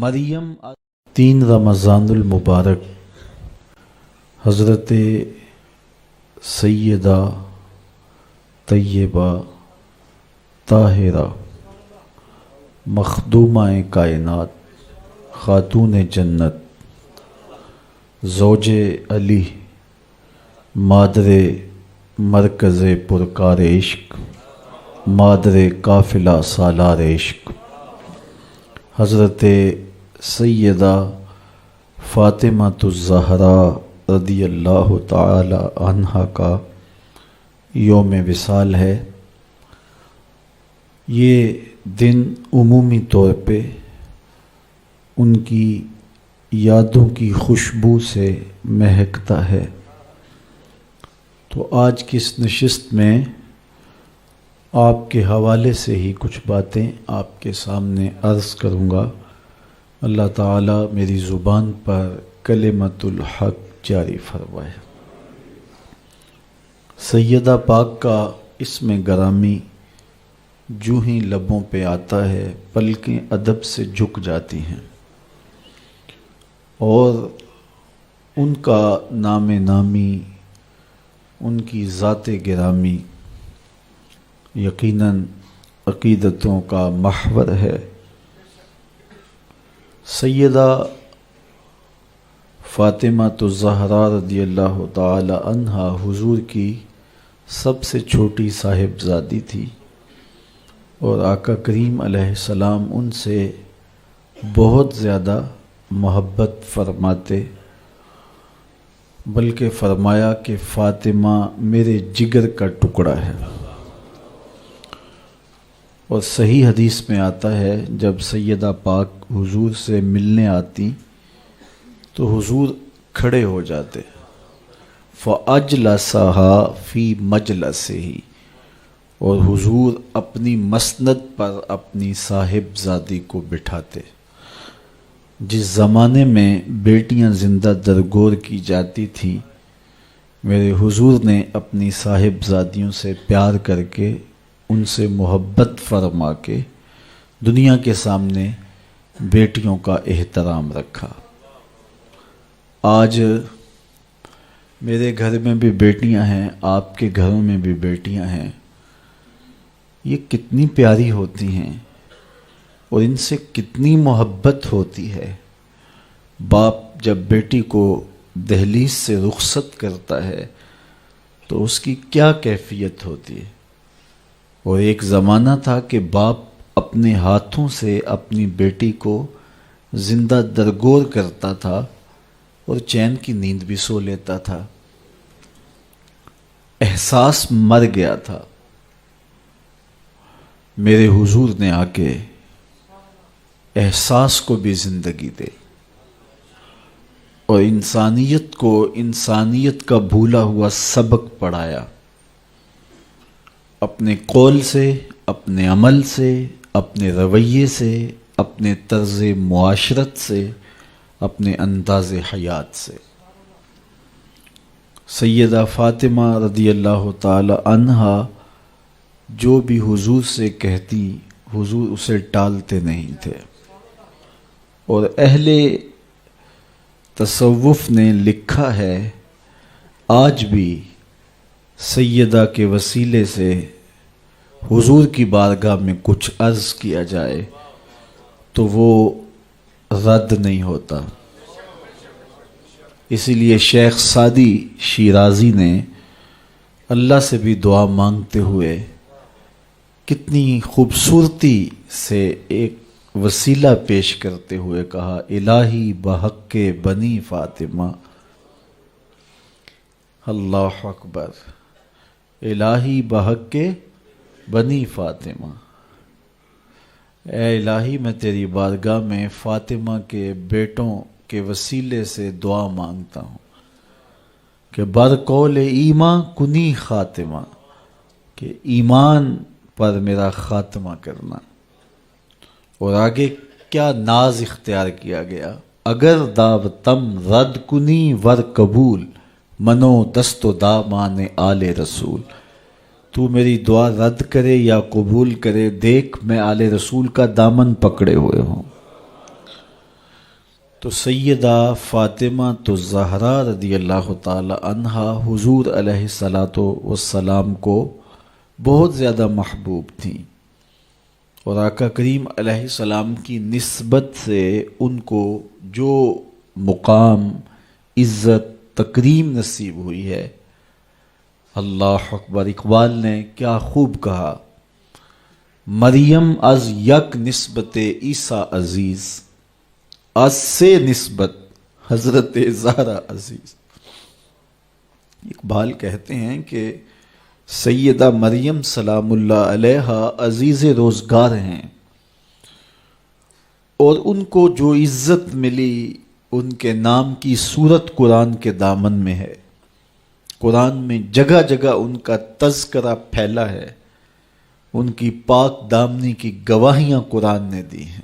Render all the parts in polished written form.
مریم 3 رمضان المبارک حضرت سیدہ طیبہ طاہرہ مخدومہ کائنات خاتون جنت زوج علی مادر مرکز پرکار عشق مادر قافلہ سالار عشق حضرت سیدہ فاطمۃ الزہراء رضی اللہ تعالی عنہا کا یوم وصال ہے۔ یہ دن عمومی طور پہ ان کی یادوں کی خوشبو سے مہکتا ہے، تو آج کی اس نشست میں آپ کے حوالے سے ہی کچھ باتیں آپ کے سامنے عرض کروں گا۔ اللہ تعالیٰ میری زبان پر کلمۃ الحق جاری فرمائے۔ سیدہ پاک کا اسم گرامی جو ہی لبوں پہ آتا ہے پلکیں ادب سے جھک جاتی ہیں، اور ان کا نام نامی، ان کی ذات گرامی یقیناً عقیدتوں کا محور ہے۔ سیدہ فاطمۃ الزہراء رضی اللہ تعالی عنہا حضور کی سب سے چھوٹی صاحبزادی تھی، اور آقا کریم علیہ السلام ان سے بہت زیادہ محبت فرماتے، بلکہ فرمایا کہ فاطمہ میرے جگر کا ٹکڑا ہے۔ اور صحیح حدیث میں آتا ہے جب سیدہ پاک حضور سے ملنے آتی تو حضور کھڑے ہو جاتے، فَأَجْلَسَهَا فِي مَجْلَسِهِ، اور حضور اپنی مسند پر اپنی صاحبزادی کو بٹھاتے۔ جس زمانے میں بیٹیاں زندہ درگور کی جاتی تھیں، میرے حضور نے اپنی صاحبزادیوں سے پیار کر کے، ان سے محبت فرما کے دنیا کے سامنے بیٹیوں کا احترام رکھا۔ آج میرے گھر میں بھی بیٹیاں ہیں، آپ کے گھروں میں بھی بیٹیاں ہیں، یہ کتنی پیاری ہوتی ہیں اور ان سے کتنی محبت ہوتی ہے۔ باپ جب بیٹی کو دہلیز سے رخصت کرتا ہے تو اس کی کیا کیفیت ہوتی ہے۔ اور ایک زمانہ تھا کہ باپ اپنے ہاتھوں سے اپنی بیٹی کو زندہ درگور کرتا تھا اور چین کی نیند بھی سو لیتا تھا۔ احساس مر گیا تھا۔ میرے حضور نے آ کے احساس کو بھی زندگی دے اور انسانیت کو انسانیت کا بھولا ہوا سبق پڑھایا، اپنے قول سے، اپنے عمل سے، اپنے رویے سے، اپنے طرز معاشرت سے، اپنے انداز حیات سے۔ سیدہ فاطمہ رضی اللہ تعالی عنہا جو بھی حضور سے کہتی، حضور اسے ٹالتے نہیں تھے، اور اہل تصوف نے لکھا ہے آج بھی سیدہ کے وسیلے سے حضور کی بارگاہ میں کچھ عرض کیا جائے تو وہ رد نہیں ہوتا۔ اسی لیے شیخ سعدی شیرازی نے اللہ سے بھی دعا مانگتے ہوئے کتنی خوبصورتی سے ایک وسیلہ پیش کرتے ہوئے کہا، الہی بحق بنی فاطمہ، اللہ اکبر، الہی بحق بنی فاطمہ، اے الہی میں تیری بارگاہ میں فاطمہ کے بیٹوں کے وسیلے سے دعا مانگتا ہوں کہ برقول ایمان کنی خاتمہ، کہ ایمان پر میرا خاتمہ کرنا۔ اور آگے کیا ناز اختیار کیا گیا، اگر دعوتم رد کنی ور قبول، منو دست و دامان آل رسول، تو میری دعا رد کرے یا قبول کرے، دیکھ میں آل رسول کا دامن پکڑے ہوئے ہوں۔ تو سیدہ فاطمہ تو زہرا رضی اللہ تعالی عنہا حضور علیہ الصلاۃ والسلام کو بہت زیادہ محبوب تھیں، اور آقا کریم علیہ السلام کی نسبت سے ان کو جو مقام، عزت، تکریم نصیب ہوئی ہے، اللہ اکبر۔ اقبال نے کیا خوب کہا، مریم از یک نسبت عیسیٰ عزیز، از سے نسبت حضرت زہرا عزیز۔ اقبال کہتے ہیں کہ سیدہ مریم سلام اللہ علیہا عزیز روزگار ہیں، اور ان کو جو عزت ملی ان کے نام کی صورت قرآن کے دامن میں ہے۔ قرآن میں جگہ جگہ ان کا تذکرہ پھیلا ہے، ان کی پاک دامنی کی گواہیاں قرآن نے دی ہیں۔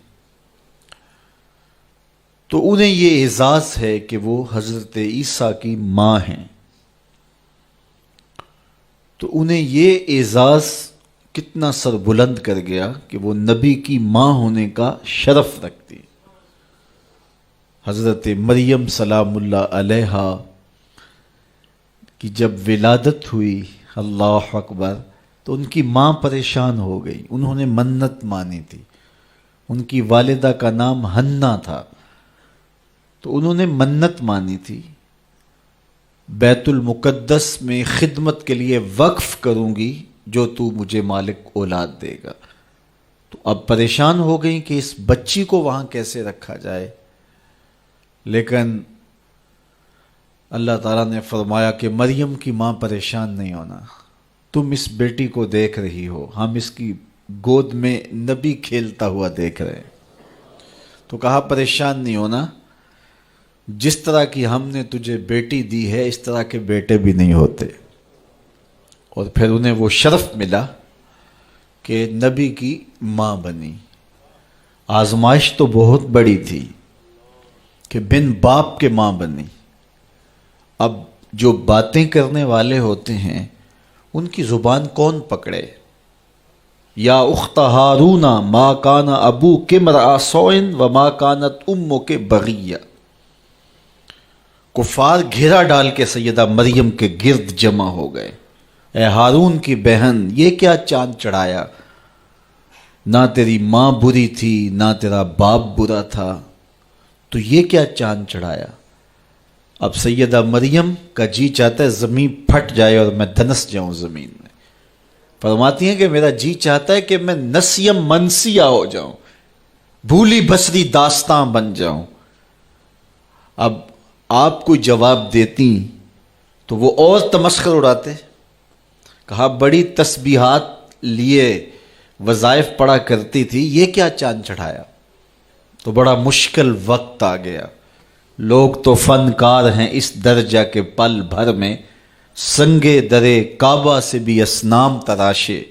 تو انہیں یہ اعزاز ہے کہ وہ حضرت عیسیٰ کی ماں ہیں، تو انہیں یہ اعزاز کتنا سر بلند کر گیا کہ وہ نبی کی ماں ہونے کا شرف رکھتی۔ حضرت مریم سلام اللہ علیہا کی جب ولادت ہوئی، اللہ اکبر، تو ان کی ماں پریشان ہو گئی۔ انہوں نے منت مانی تھی، ان کی والدہ کا نام حنا تھا، تو انہوں نے منت مانی تھی، بیت المقدس میں خدمت کے لیے وقف کروں گی جو تو مجھے مالک اولاد دے گا۔ تو اب پریشان ہو گئی کہ اس بچی کو وہاں کیسے رکھا جائے، لیکن اللہ تعالیٰ نے فرمایا کہ مریم کی ماں پریشان نہیں ہونا، تم اس بیٹی کو دیکھ رہی ہو، ہم اس کی گود میں نبی کھیلتا ہوا دیکھ رہے ہیں۔ تو کہا پریشان نہیں ہونا، جس طرح کی ہم نے تجھے بیٹی دی ہے اس طرح کے بیٹے بھی نہیں ہوتے۔ اور پھر انہیں وہ شرف ملا کہ نبی کی ماں بنی۔ آزمائش تو بہت بڑی تھی کہ بن باپ کے ماں بنی۔ اب جو باتیں کرنے والے ہوتے ہیں ان کی زبان کون پکڑے؟ یا اخت ہارون ما کان ابوک امرأ سوء وما کانت امک بغیہ۔ کفار گھیرا ڈال کے سیدہ مریم کے گرد جمع ہو گئے، اے ہارون کی بہن، یہ کیا چاند چڑھایا؟ نہ تیری ماں بری تھی نہ تیرا باپ برا تھا، تو یہ کیا چاند چڑھایا؟ اب سیدہ مریم کا جی چاہتا ہے زمین پھٹ جائے اور میں دھنس جاؤں زمین میں۔ فرماتی ہیں کہ میرا جی چاہتا ہے کہ میں نسیم منسیہ ہو جاؤں، بھولی بسری داستاں بن جاؤں۔ اب آپ کو جواب دیتی تو وہ اور تمسخر اڑاتے۔ کہا بڑی تسبیحات لیے وظائف پڑھا کرتی تھی، یہ کیا چاند چڑھایا؟ تو بڑا مشکل وقت آ گیا۔ لوگ تو فنکار ہیں اس درجہ کے پل بھر میں، سنگے درے کعبہ سے بھی اصنام تراشے،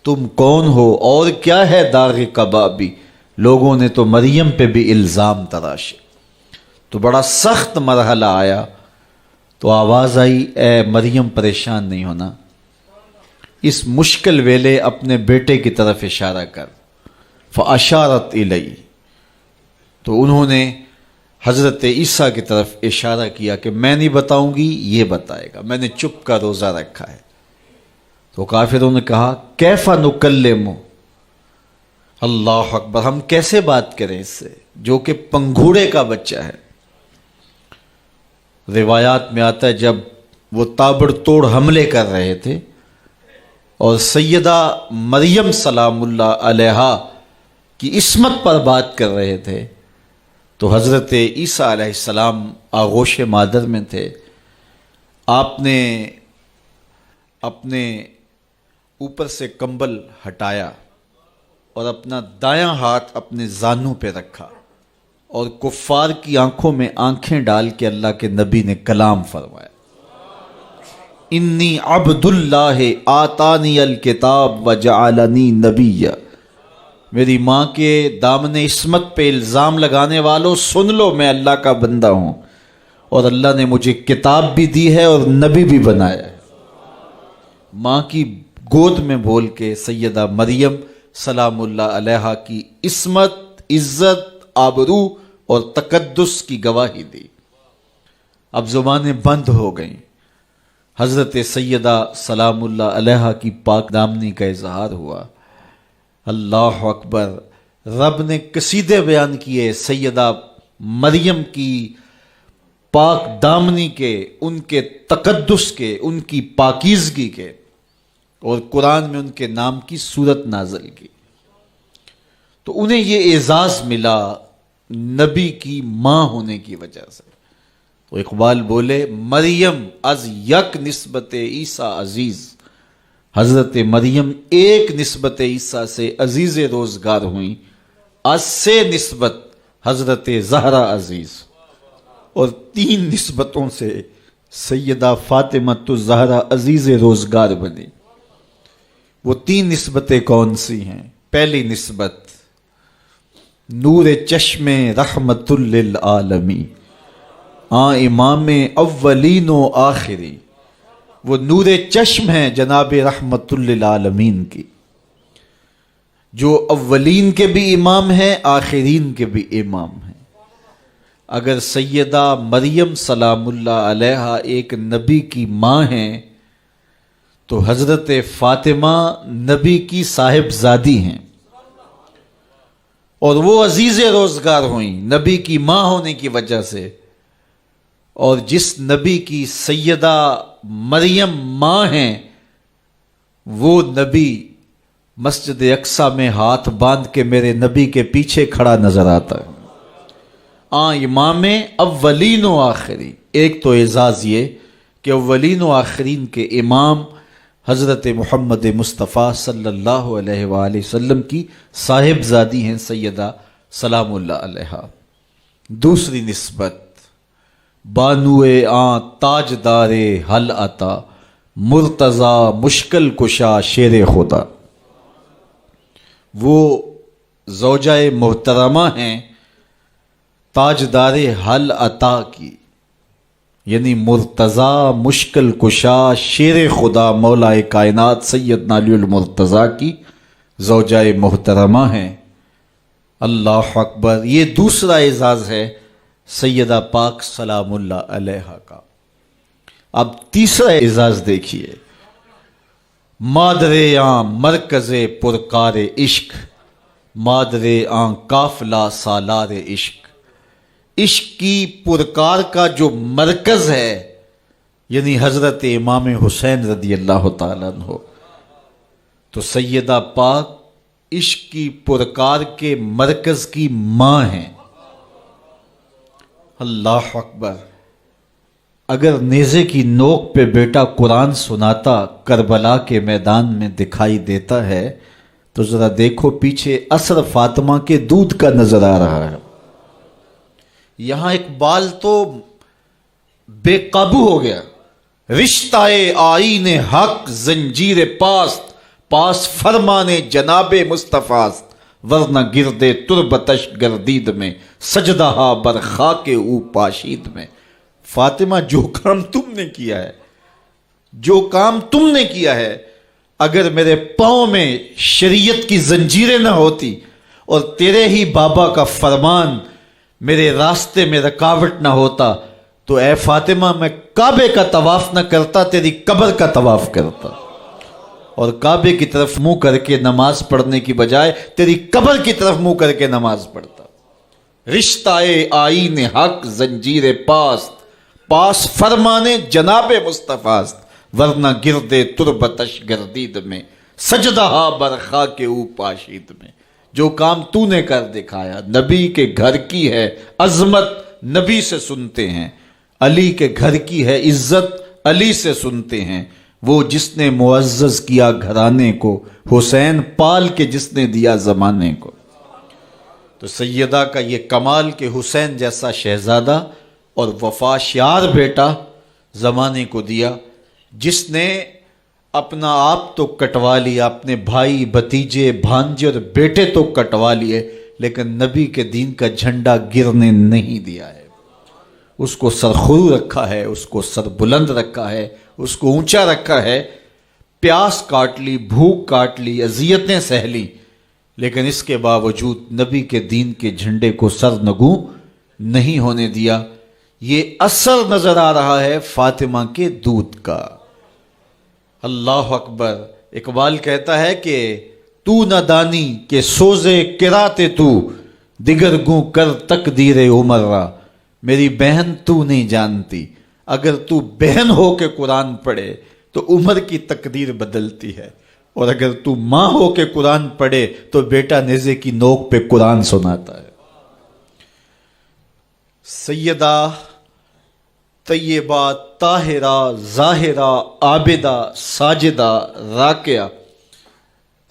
تم کون ہو اور کیا ہے داغ کبابی؟ لوگوں نے تو مریم پہ بھی الزام تراشے۔ تو بڑا سخت مرحلہ آیا، تو آواز آئی اے مریم پریشان نہیں ہونا، اس مشکل ویلے اپنے بیٹے کی طرف اشارہ کر۔ فاشارت الی، تو انہوں نے حضرت عیسیٰ کی طرف اشارہ کیا کہ میں نہیں بتاؤں گی، یہ بتائے گا، میں نے چپ کا روزہ رکھا ہے۔ تو کافروں نے کہا کیف نکلم، اللہ اکبر، ہم کیسے بات کریں اس سے جو کہ پنگھوڑے کا بچہ ہے۔ روایات میں آتا ہے جب وہ تابڑ توڑ حملے کر رہے تھے اور سیدہ مریم سلام اللہ علیہا کی عصمت پر بات کر رہے تھے، تو حضرت عیسیٰ علیہ السلام آغوش مادر میں تھے۔ آپ نے اپنے اوپر سے کمبل ہٹایا اور اپنا دایاں ہاتھ اپنے زانوں پہ رکھا، اور کفار کی آنکھوں میں آنکھیں ڈال کے اللہ کے نبی نے کلام فرمایا، انی عبد اللہ آتانی الکتاب وجعلنی نبیّ۔ میری ماں کے دامن عصمت پہ الزام لگانے والوں سن لو، میں اللہ کا بندہ ہوں، اور اللہ نے مجھے کتاب بھی دی ہے اور نبی بھی بنایا ہے۔ ماں کی گود میں بول کے سیدہ مریم سلام اللہ علیہا کی عصمت، عزت، آبرو اور تقدس کی گواہی دی۔ اب زبانیں بند ہو گئیں، حضرت سیدہ سلام اللہ علیہا کی پاک دامنی کا اظہار ہوا۔ اللہ اکبر، رب نے قصیدے بیان کیے سیدہ مریم کی پاک دامنی کے، ان کے تقدس کے، ان کی پاکیزگی کے، اور قرآن میں ان کے نام کی سورت نازل کی۔ تو انہیں یہ اعزاز ملا نبی کی ماں ہونے کی وجہ سے۔ تو اقبال بولے مریم از یک نسبت عیسیٰ عزیز، حضرت مریم ایک نسبت عیسیٰ سے عزیز روزگار ہوئیں، از سے نسبت حضرت زہرا عزیز، اور 3 نسبتوں سے سیدہ فاطمہ الزہرا عزیز روزگار بنی۔ وہ 3 نسبتیں کون سی ہیں؟ پہلی نسبت نور چشم رحمت للعالمین، امام اولین و آخری، وہ نور چشم ہیں جناب رحمت للعالمین کی، جو اولین کے بھی امام ہیں، آخرین کے بھی امام ہیں۔ اگر سیدہ مریم سلام اللہ علیہا ایک نبی کی ماں ہیں تو حضرت فاطمہ نبی کی صاحبزادی ہیں، اور وہ عزیز روزگار ہوئیں نبی کی ماں ہونے کی وجہ سے۔ اور جس نبی کی سیدہ مریم ماں ہیں، وہ نبی مسجد اقصیٰ میں ہاتھ باندھ کے میرے نبی کے پیچھے کھڑا نظر آتا ہے۔ امام اولین و آخری، ایک تو اعزاز یہ کہ اولین و آخرین کے امام حضرت محمد مصطفیٰ صلی اللہ علیہ وآلہ وسلم کی صاحبزادی ہیں سیدہ سلام اللہ علیہا۔ دوسری نسبت بانوئے تاجدار حل عطا، مرتضی مشکل کشا شیر خدا، وہ زوجہ محترمہ ہیں تاجدار حل عطا کی، یعنی مرتضی مشکل کشا شیر خدا مولا کائنات سیدنا علی المرتضی کی زوجہ محترمہ ہیں۔ اللہ اکبر، یہ دوسرا اعزاز ہے سیدہ پاک سلام اللہ علیہا کا۔ اب تیسرا اعزاز دیکھیے، مادر مرکز پرکار عشق، مادر قافلہ سالار عشق، عشق کی پرکار کا جو مرکز ہے، یعنی حضرت امام حسین رضی اللہ تعالیٰ عنہ، تو سیدہ پاک عشق کی پرکار کے مرکز کی ماں ہیں۔ اللہ اکبر، اگر نیزے کی نوک پہ بیٹا قرآن سناتا کربلا کے میدان میں دکھائی دیتا ہے تو ذرا دیکھو پیچھے اثر فاطمہ کے دودھ کا نظر آ رہا ہے۔ یہاں اقبال تو بے قابو ہو گیا، رشتہ آئین حق زنجیر پاس فرمانے جناب مصطفیٰ، ورنہ گردے تربتش گردید میں سجدہ بر خاک او پاشید میں۔ فاطمہ، جو کام تم نے کیا ہے، جو کام تم نے کیا ہے، اگر میرے پاؤں میں شریعت کی زنجیریں نہ ہوتی اور تیرے ہی بابا کا فرمان میرے راستے میں رکاوٹ نہ ہوتا تو اے فاطمہ میں کعبے کا طواف نہ کرتا، تیری قبر کا طواف کرتا، اور کعبے کی طرف منہ کر کے نماز پڑھنے کی بجائے تیری قبر کی طرف منہ کر کے نماز پڑھتا۔ رشتہ آئین حق زنجیر پاس فرمانے جناب مصطفیٰ، ورنہ گردے تربتش گردید میں سجدہ بر خاک او پاشید میں۔ جو کام تو نے کر دکھایا، نبی کے گھر کی ہے عظمت، نبی سے سنتے ہیں، علی کے گھر کی ہے عزت، علی سے سنتے ہیں۔ وہ جس نے معزز کیا گھرانے کو، حسین پال کے جس نے دیا زمانے کو۔ تو سیدہ کا یہ کمال کہ حسین جیسا شہزادہ اور وفاشیار بیٹا زمانے کو دیا، جس نے اپنا آپ تو کٹوا لیا، اپنے بھائی بھتیجے بھانجے اور بیٹے تو کٹوا لیے، لیکن نبی کے دین کا جھنڈا گرنے نہیں دیا ہے۔ اس کو سرخرو رکھا ہے، اس کو سر بلند رکھا ہے، اس کو اونچا رکھا ہے۔ پیاس کاٹ لی، بھوک کاٹ لی، اذیتیں سہ لی، لیکن اس کے باوجود نبی کے دین کے جھنڈے کو سر نگوں نہیں ہونے دیا۔ یہ اثر نظر آ رہا ہے فاطمہ کے دودھ کا۔ اللہ اکبر۔ اقبال کہتا ہے کہ تو نہ دانی کہ سوزے کراتے تو، دیگر گوں کر تقدیر عمر را۔ میری بہن تو نہیں جانتی، اگر تو بہن ہو کے قرآن پڑھے تو عمر کی تقدیر بدلتی ہے، اور اگر تو ماں ہو کے قرآن پڑھے تو بیٹا نیزے کی نوک پہ قرآن سناتا ہے۔ سیدہ طیبہ طاہرہ ظاہرہ عابدہ ساجدہ راکعہ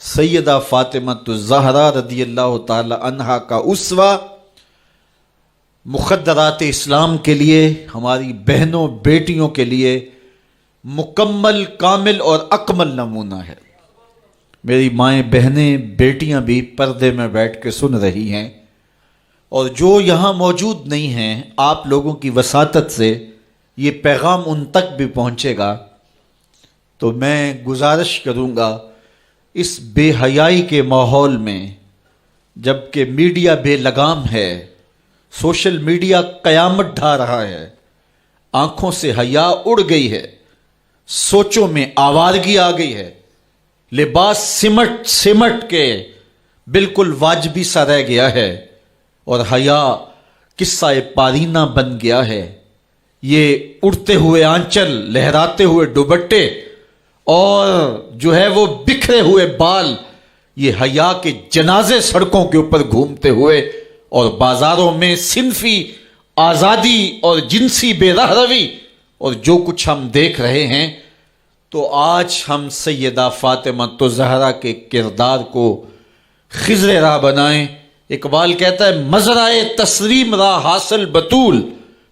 سیدہ فاطمہ الزہرا رضی اللہ تعالی عنہا کا اسوہ، مخدرات اسلام کے لیے، ہماری بہنوں بیٹیوں کے لیے مکمل کامل اور اکمل نمونہ ہے۔ میری مائیں بہنیں بیٹیاں بھی پردے میں بیٹھ کے سن رہی ہیں، اور جو یہاں موجود نہیں ہیں، آپ لوگوں کی وساطت سے یہ پیغام ان تک بھی پہنچے گا، تو میں گزارش کروں گا اس بے حیائی کے ماحول میں، جب کہ میڈیا بے لگام ہے، سوشل میڈیا قیامت ڈھا رہا ہے، آنکھوں سے حیا اڑ گئی ہے، سوچوں میں آوارگی آ گئی ہے، لباس سمٹ کے بالکل واجبی سا رہ گیا ہے، اور حیا قصہ پارینہ بن گیا ہے۔ یہ اڑتے ہوئے آنچل، لہراتے ہوئے دوپٹے، اور جو ہے وہ بکھرے ہوئے بال، یہ حیا کے جنازے سڑکوں کے اوپر گھومتے ہوئے، اور بازاروں میں صنفی آزادی اور جنسی بے رہروی اور جو کچھ ہم دیکھ رہے ہیں، تو آج ہم سیدہ فاطمہ الزہرا کے کردار کو خضر راہ بنائیں۔ اقبال کہتا ہے مزرائے تسلیم را حاصل بطول،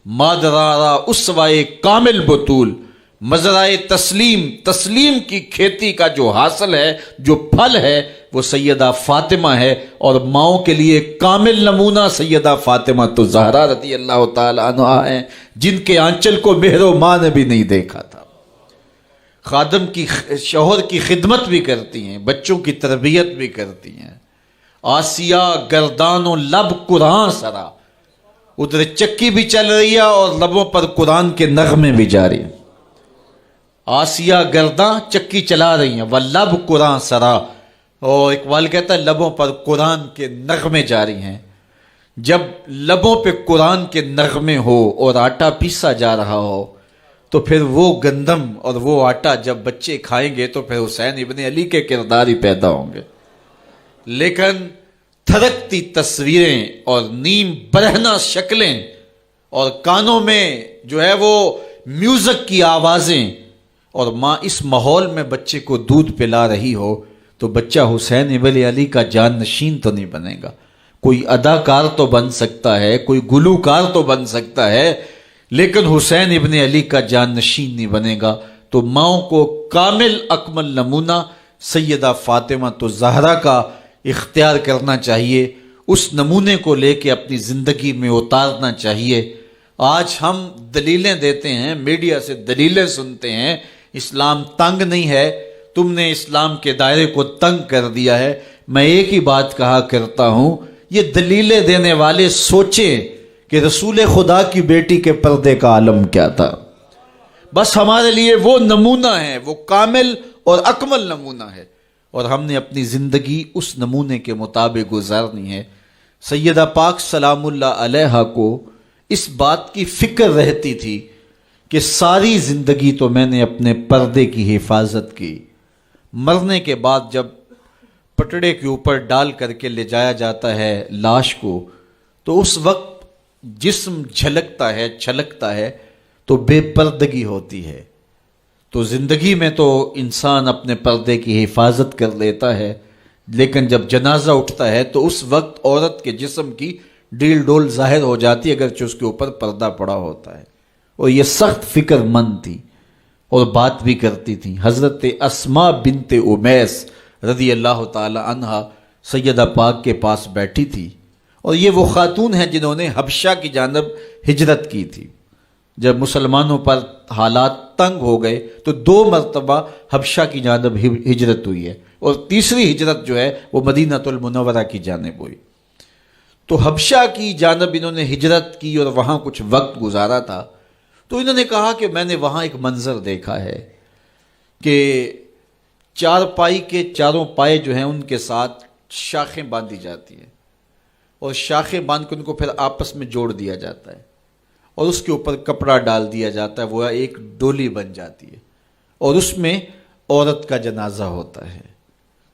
مادرا را اسوائے کامل بطول۔ مزرائے تسلیم کی کھیتی کا جو حاصل ہے، جو پھل ہے، وہ سیدہ فاطمہ ہے، اور ماؤں کے لیے کامل نمونہ سیدہ فاطمہ الزہرا رضی اللہ تعالی عنہا ہیں، جن کے آنچل کو مہر و ماں نے بھی نہیں دیکھا تھا۔ خادم کی شوہر کی خدمت بھی کرتی ہیں، بچوں کی تربیت بھی کرتی ہیں۔ آسیہ گردان و لب قرآن سرا، ادھر چکی بھی چل رہی ہے اور لبوں پر قرآن کے نغمے بھی جاری ہیں۔ آسیہ گرداں چکی چلا رہی ہیں، واللب قرآن سرا، اور اقبال کہتا ہے لبوں پر قرآن کے نغمے جاری ہیں۔ جب لبوں پہ قرآن کے نغمے ہو اور آٹا پیسا جا رہا ہو، تو پھر وہ گندم اور وہ آٹا جب بچے کھائیں گے تو پھر حسین ابن علی کے کردار ہی پیدا ہوں گے۔ لیکن تھرکتی تصویریں اور نیم برہنہ شکلیں اور کانوں میں جو ہے وہ میوزک کی آوازیں، اور ماں اس ماحول میں بچے کو دودھ پلا رہی ہو، تو بچہ حسین ابن علی کا جان نشین تو نہیں بنے گا۔ کوئی اداکار تو بن سکتا ہے، کوئی گلوکار تو بن سکتا ہے، لیکن حسین ابن علی کا جان نشین نہیں بنے گا۔ تو ماؤں کو کامل اکمل نمونہ سیدہ فاطمہ الزہرا کا اختیار کرنا چاہیے، اس نمونے کو لے کے اپنی زندگی میں اتارنا چاہیے۔ آج ہم دلیلیں دیتے ہیں، میڈیا سے دلیلیں سنتے ہیں، اسلام تنگ نہیں ہے، تم نے اسلام کے دائرے کو تنگ کر دیا ہے۔ میں ایک ہی بات کہا کرتا ہوں، یہ دلیلیں دینے والے سوچیں کہ رسول خدا کی بیٹی کے پردے کا عالم کیا تھا۔ بس ہمارے لیے وہ نمونہ ہے، وہ کامل اور اکمل نمونہ ہے، اور ہم نے اپنی زندگی اس نمونے کے مطابق گزارنی ہے۔ سیدہ پاک سلام اللہ علیہا کو اس بات کی فکر رہتی تھی کہ ساری زندگی تو میں نے اپنے پردے کی حفاظت کی، مرنے کے بعد جب پٹڑے کے اوپر ڈال کر کے لے جایا جاتا ہے لاش کو، تو اس وقت جسم جھلکتا ہے، چھلکتا ہے، تو بے پردگی ہوتی ہے۔ تو زندگی میں تو انسان اپنے پردے کی حفاظت کر لیتا ہے، لیکن جب جنازہ اٹھتا ہے تو اس وقت عورت کے جسم کی ڈیل ڈول ظاہر ہو جاتی ہے، اگرچہ اس کے اوپر پردہ پڑا ہوتا ہے۔ اور یہ سخت فکر مند تھی اور بات بھی کرتی تھی۔ حضرت اسماء بنت امیس رضی اللہ تعالی عنہا سیدہ پاک کے پاس بیٹھی تھی، اور یہ وہ خاتون ہیں جنہوں نے حبشہ کی جانب ہجرت کی تھی۔ جب مسلمانوں پر حالات تنگ ہو گئے تو 2 مرتبہ حبشہ کی جانب ہجرت ہوئی ہے، اور تیسری ہجرت جو ہے وہ مدینہ المنورہ کی جانب ہوئی۔ تو حبشہ کی جانب انہوں نے ہجرت کی اور وہاں کچھ وقت گزارا تھا. تو انہوں نے کہا کہ میں نے وہاں ایک منظر دیکھا ہے کہ چارپائی کے چاروں پائے جو ہیں ان کے ساتھ شاخیں باندھی جاتی ہیں اور شاخیں باندھ کے ان کو پھر آپس میں جوڑ دیا جاتا ہے اور اس کے اوپر کپڑا ڈال دیا جاتا ہے، وہ ایک ڈولی بن جاتی ہے اور اس میں عورت کا جنازہ ہوتا ہے.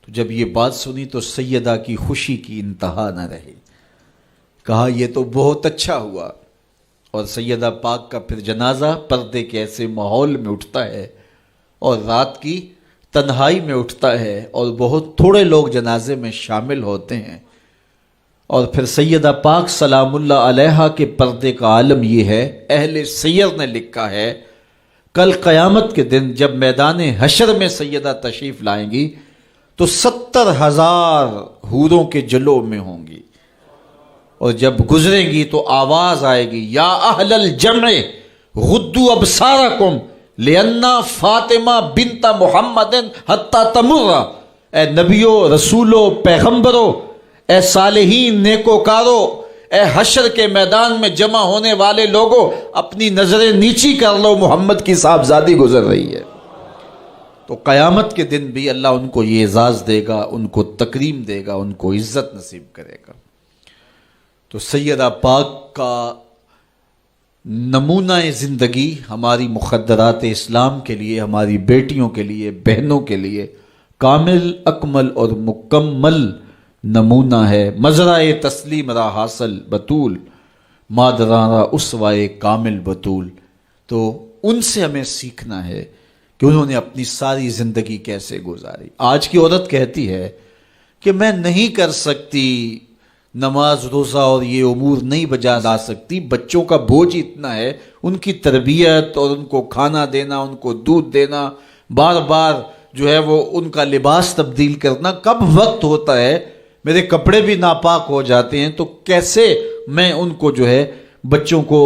تو جب یہ بات سنی تو سیدہ کی خوشی کی انتہا نہ رہی. کہا یہ تو بہت اچھا ہوا. اور سیدہ پاک کا پھر جنازہ پردے کے ایسے ماحول میں اٹھتا ہے اور رات کی تنہائی میں اٹھتا ہے اور بہت تھوڑے لوگ جنازے میں شامل ہوتے ہیں. اور پھر سیدہ پاک سلام اللہ علیہا کے پردے کا عالم یہ ہے، اہل سیر نے لکھا ہے کل قیامت کے دن جب میدان حشر میں سیدہ تشریف لائیں گی تو 70,000 حوروں کے جلو میں ہوں گی اور جب گزریں گی تو آواز آئے گی یا اہل الجمع غدوا ابصارکم لأن فاطمہ بنت محمد حتی تمر. اے نبیوں، رسولوں، پیغمبروں، اے صالحین، نیکوکاروں، اے حشر کے میدان میں جمع ہونے والے لوگوں، اپنی نظریں نیچی کر لو، محمد کی صاحبزادی گزر رہی ہے. تو قیامت کے دن بھی اللہ ان کو یہ اعزاز دے گا، ان کو تکریم دے گا، ان کو عزت نصیب کرے گا. تو سیدہ پاک کا نمونہ زندگی ہماری مخدرات اسلام کے لیے، ہماری بیٹیوں کے لیے، بہنوں کے لیے کامل، اکمل اور مکمل نمونہ ہے. مزرعہ تسلیم را حاصل بطول، مادرانہ اسوائے کامل بطول. تو ان سے ہمیں سیکھنا ہے کہ انہوں نے اپنی ساری زندگی کیسے گزاری. آج کی عورت کہتی ہے کہ میں نہیں کر سکتی نماز، روزہ اور یہ امور نہیں بجا لا سکتی، بچوں کا بوجھ اتنا ہے، ان کی تربیت اور ان کو کھانا دینا، ان کو دودھ دینا، بار بار جو ہے وہ ان کا لباس تبدیل کرنا، کب وقت ہوتا ہے، میرے کپڑے بھی ناپاک ہو جاتے ہیں، تو کیسے میں ان کو جو ہے بچوں کو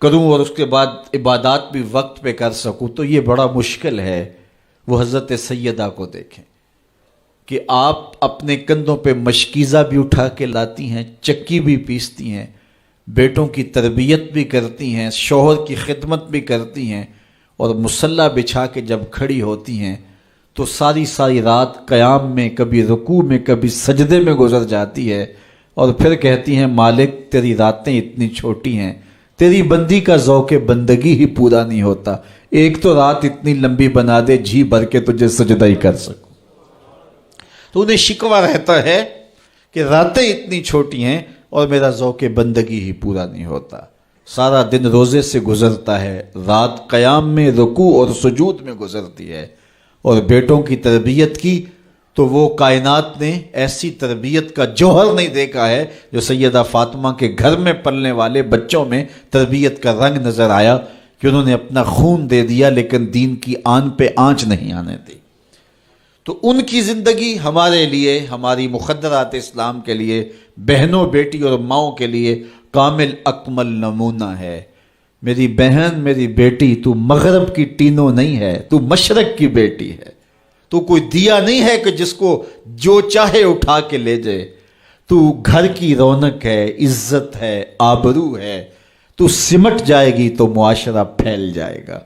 کروں اور اس کے بعد عبادات بھی وقت پہ کر سکوں. تو یہ بڑا مشکل ہے. وہ حضرت سیدہ کو دیکھیں کہ آپ اپنے کندھوں پہ مشکیزہ بھی اٹھا کے لاتی ہیں، چکی بھی پیستی ہیں، بیٹوں کی تربیت بھی کرتی ہیں، شوہر کی خدمت بھی کرتی ہیں، اور مصلی بچھا کے جب کھڑی ہوتی ہیں تو ساری ساری رات قیام میں، کبھی رکوع میں، کبھی سجدے میں گزر جاتی ہے اور پھر کہتی ہیں مالک تیری راتیں اتنی چھوٹی ہیں، تیری بندی کا ذوق بندگی ہی پورا نہیں ہوتا، ایک تو رات اتنی لمبی بنا دے جی بھر کے تجھے سجدہ ہی کر سکوں. تو انہیں شکوہ رہتا ہے کہ راتیں اتنی چھوٹی ہیں اور میرا ذوق بندگی ہی پورا نہیں ہوتا. سارا دن روزے سے گزرتا ہے، رات قیام میں، رکوع اور سجود میں گزرتی ہے. اور بیٹوں کی تربیت کی تو وہ کائنات نے ایسی تربیت کا جوہر نہیں دیکھا ہے جو سیدہ فاطمہ کے گھر میں پلنے والے بچوں میں تربیت کا رنگ نظر آیا کہ انہوں نے اپنا خون دے دیا لیکن دین کی آن پہ آنچ نہیں آنے دی. تو ان کی زندگی ہمارے لیے، ہماری مخدرات اسلام کے لیے، بہنوں، بیٹی اور ماؤں کے لیے کامل اکمل نمونہ ہے. میری بہن، میری بیٹی، تو مغرب کی ٹینو نہیں ہے، تو مشرق کی بیٹی ہے. تو کوئی دیا نہیں ہے کہ جس کو جو چاہے اٹھا کے لے جائے. تو گھر کی رونق ہے، عزت ہے، آبرو ہے. تو سمٹ جائے گی تو معاشرہ پھیل جائے گا.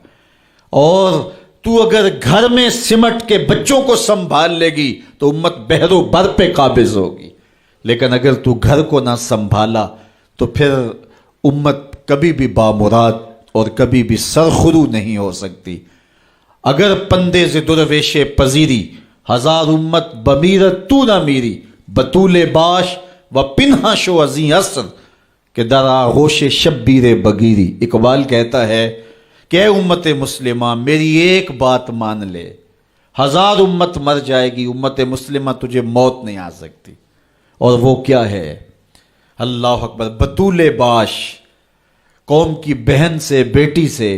اور تو اگر گھر میں سمٹ کے بچوں کو سنبھال لے گی تو امت بحر و بر پہ قابض ہوگی. لیکن اگر تو گھر کو نہ سنبھالا تو پھر امت کبھی بھی بامراد اور کبھی بھی سرخرو نہیں ہو سکتی. اگر پندے سے درویش پذیری، ہزار امت بمیرت تو نہ میری، بطول باش و پنہا شو ازیں اثر کہ در آغوش شبیر بگیری. اقبال کہتا ہے کہ اے امت مسلمہ میری ایک بات مان لے، ہزار امت مر جائے گی، امت مسلمہ تجھے موت نہیں آ سکتی. اور وہ کیا ہے؟ اللہ اکبر. بطول باش، قوم کی بہن سے، بیٹی سے،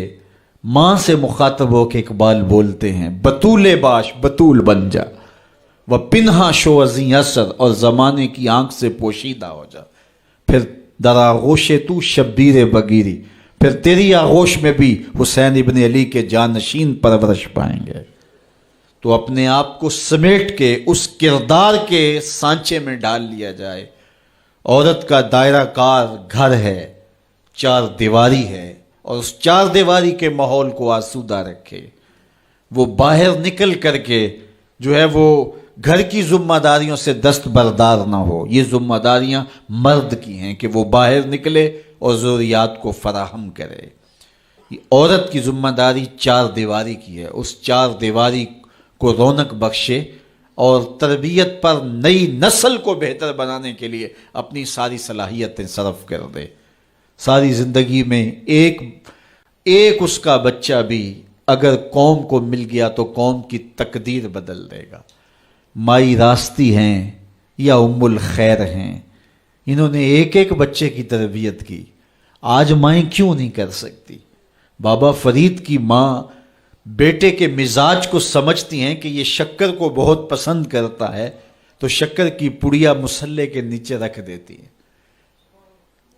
ماں سے مخاطب ہو کے اقبال بولتے ہیں بطول باش، بطول بن جا، وہ پنہا شو ازیں اثر، اور زمانے کی آنکھ سے پوشیدہ ہو جا. پھر در آغوش تو شبیر بگیری، پھر تیری آغوش میں بھی حسین ابن علی کے جانشین پرورش پائیں گے. تو اپنے آپ کو سمیٹ کے اس کردار کے سانچے میں ڈال لیا جائے عورت کا دائرہ کار گھر ہے، چار دیواری ہے، اور اس چار دیواری کے ماحول کو آسودہ رکھے، وہ باہر نکل کر کے جو ہے وہ گھر کی ذمہ داریوں سے دستبردار نہ ہو۔ یہ ذمہ داریاں مرد کی ہیں کہ وہ باہر نکلے اور ضروریات کو فراہم کرے۔ عورت کی ذمہ داری چار دیواری کی ہے، اس چار دیواری کو رونق بخشے اور تربیت پر نئی نسل کو بہتر بنانے کے لیے اپنی ساری صلاحیتیں صرف کر دے۔ ساری زندگی میں ایک اس کا بچہ بھی اگر قوم کو مل گیا تو قوم کی تقدیر بدل دے گا۔ مائی راستی ہیں یا ام الخیر ہیں، انہوں نے ایک بچے کی تربیت کی، آج مائیں کیوں نہیں کر سکتی؟ بابا فرید کی ماں بیٹے کے مزاج کو سمجھتی ہیں کہ یہ شکر کو بہت پسند کرتا ہے، تو شکر کی پڑیا مصلے کے نیچے رکھ دیتی ہیں،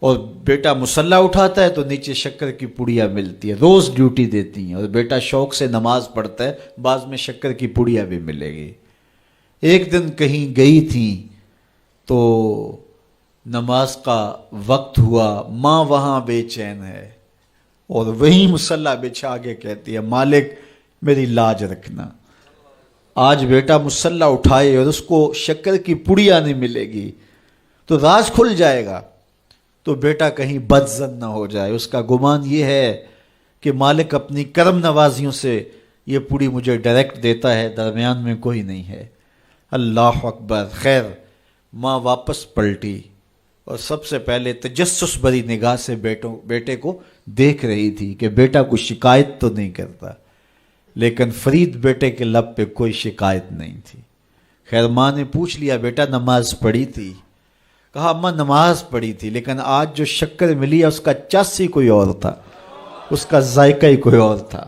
اور بیٹا مصلہ اٹھاتا ہے تو نیچے شکر کی پڑیا ملتی ہے، روز ڈیوٹی دیتی ہیں، اور بیٹا شوق سے نماز پڑھتا ہے، بعض میں شکر کی پڑیا بھی ملے گی۔ ایک دن کہیں گئی تھی تو نماز کا وقت ہوا، ماں وہاں بے چین ہے اور وہیں مصلہ بچھا کے کہتی ہے مالک میری لاج رکھنا، آج بیٹا مصلہ اٹھائے اور اس کو شکر کی پڑیا نہیں ملے گی تو راز کھل جائے گا، تو بیٹا کہیں بدظن نہ ہو جائے۔ اس کا گمان یہ ہے کہ مالک اپنی کرم نوازیوں سے یہ پوری مجھے ڈائریکٹ دیتا ہے، درمیان میں کوئی نہیں ہے۔ اللہ اکبر۔ خیر، ماں واپس پلٹی اور سب سے پہلے تجسس بھری نگاہ سے بیٹے کو دیکھ رہی تھی کہ بیٹا کوئی شکایت تو نہیں کرتا، لیکن فرید بیٹے کے لب پہ کوئی شکایت نہیں تھی۔ خیر، ماں نے پوچھ لیا بیٹا نماز پڑھی تھی؟ کہا اماں نماز پڑھی تھی، لیکن آج جو شکر ملی ہے اس کا چس ہی کوئی اور تھا، اس کا ذائقہ ہی کوئی اور تھا۔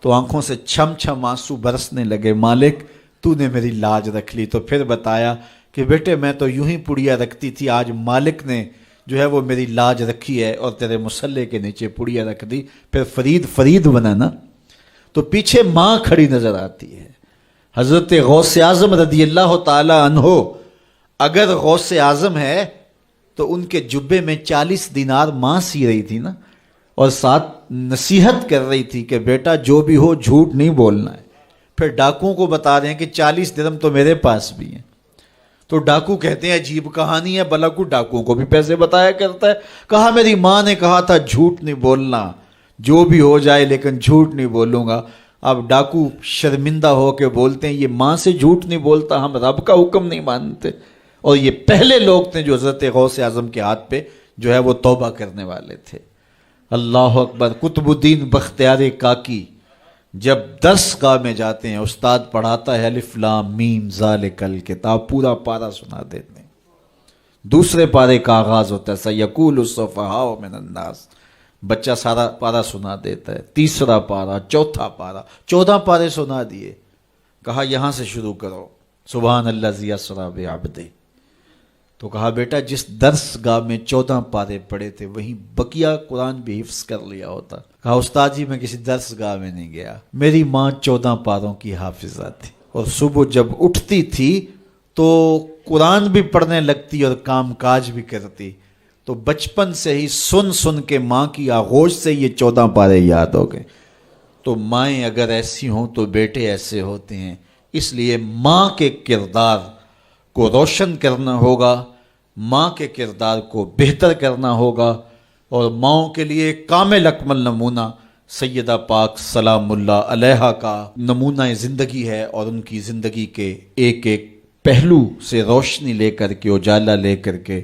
تو آنکھوں سے چھم چھم آنسو برسنے لگے، مالک تو نے میری لاج رکھ لی۔ تو پھر بتایا کہ بیٹے میں تو یوں ہی پڑیا رکھتی تھی، آج مالک نے جو ہے وہ میری لاج رکھی ہے اور تیرے مصلے کے نیچے پڑیا رکھ دی، پھر فرید بنا نا۔ تو پیچھے ماں کھڑی نظر آتی ہے، حضرت غوث اعظم رضی اللہ تعالی عنہ۔ اگر غوث اعظم ہے تو ان کے جبے میں 40 دینار ماں سی رہی تھی نا، اور ساتھ نصیحت کر رہی تھی کہ بیٹا جو بھی ہو جھوٹ نہیں بولنا ہے۔ پھر ڈاکوؤں کو بتا رہے ہیں کہ 40 درہم تو میرے پاس بھی ہیں۔ تو ڈاکو کہتے ہیں عجیب کہانی ہے، بلاکو ڈاکوؤں کو بھی پیسے بتایا کرتا ہے۔ کہا میری ماں نے کہا تھا جھوٹ نہیں بولنا، جو بھی ہو جائے لیکن جھوٹ نہیں بولوں گا۔ اب ڈاکو شرمندہ ہو کے بولتے ہیں یہ ماں سے جھوٹ نہیں بولتا، ہم رب کا حکم نہیں مانتے۔ اور یہ پہلے لوگ تھے جو حضرت غوث اعظم کے ہاتھ پہ جو ہے وہ توبہ کرنے والے تھے۔ اللہ اکبر۔ قطب الدین بختیار کاکی جب درس گاہ میں جاتے ہیں، استاد پڑھاتا ہے الف لام میم ذالک الکتاب، پورا پارہ سنا دیتے ہیں۔ دوسرے پارے کا آغاز ہوتا ہے سیقول السفہاء من الناس، بچہ سارا پارہ سنا دیتا ہے۔ تیسرا پارہ، چوتھا پارہ، 14 پارے سنا دیے۔ کہا یہاں سے شروع کرو، سبحان الذی اسریٰ بعبدہ۔ تو کہا بیٹا جس درس گاہ میں 14 پارے پڑے تھے وہیں بقیہ قرآن بھی حفظ کر لیا ہوتا۔ کہا استاد جی میں کسی درس گاہ میں نہیں گیا، میری ماں 14 پاروں کی حافظہ تھی، اور صبح جب اٹھتی تھی تو قرآن بھی پڑھنے لگتی اور کام کاج بھی کرتی۔ تو بچپن سے ہی سن کے ماں کی آغوش سے یہ 14 پارے یاد ہو گئے۔ تو مائیں اگر ایسی ہوں تو بیٹے ایسے ہوتے ہیں، اس لیے ماں کے کردار کو روشن کرنا ہوگا، ماں کے کردار کو بہتر کرنا ہوگا، اور ماؤں کے لیے کامل اکمل نمونہ سیدہ پاک سلام اللہ علیہا کا نمونہ زندگی ہے، اور ان کی زندگی کے ایک پہلو سے روشنی لے کر کے، اجالا لے کر کے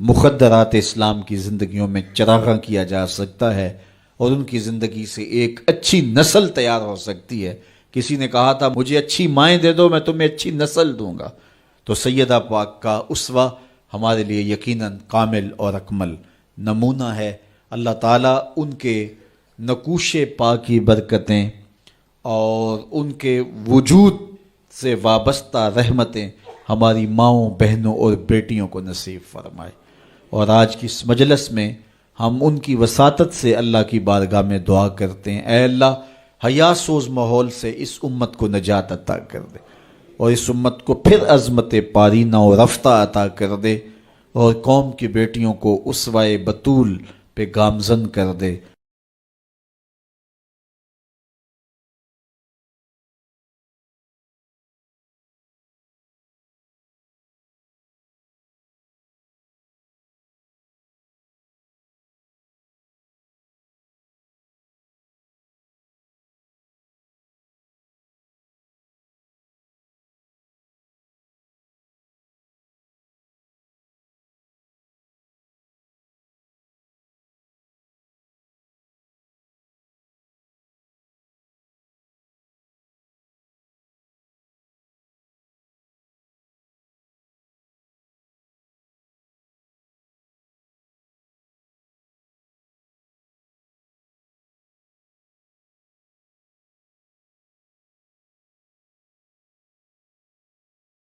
مخدرات اسلام کی زندگیوں میں چراغاں کیا جا سکتا ہے، اور ان کی زندگی سے ایک اچھی نسل تیار ہو سکتی ہے۔ کسی نے کہا تھا مجھے اچھی مائیں دے دو میں تمہیں اچھی نسل دوں گا، تو سیدہ پاک کا اسوہ ہمارے لیے یقیناً کامل اور اکمل نمونہ ہے۔ اللہ تعالیٰ ان کے نقوش پاک کی برکتیں اور ان کے وجود سے وابستہ رحمتیں ہماری ماؤں، بہنوں اور بیٹیوں کو نصیب فرمائے۔ اور آج کی اس مجلس میں ہم ان کی وساطت سے اللہ کی بارگاہ میں دعا کرتے ہیں، اے اللہ حیا سوز ماحول سے اس امت کو نجات عطا کر دے، اور اس امت کو پھر عظمت پارینہ و رفتہ عطا کر دے، اور قوم کی بیٹیوں کو اسوائے بطول پہ گامزن کر دے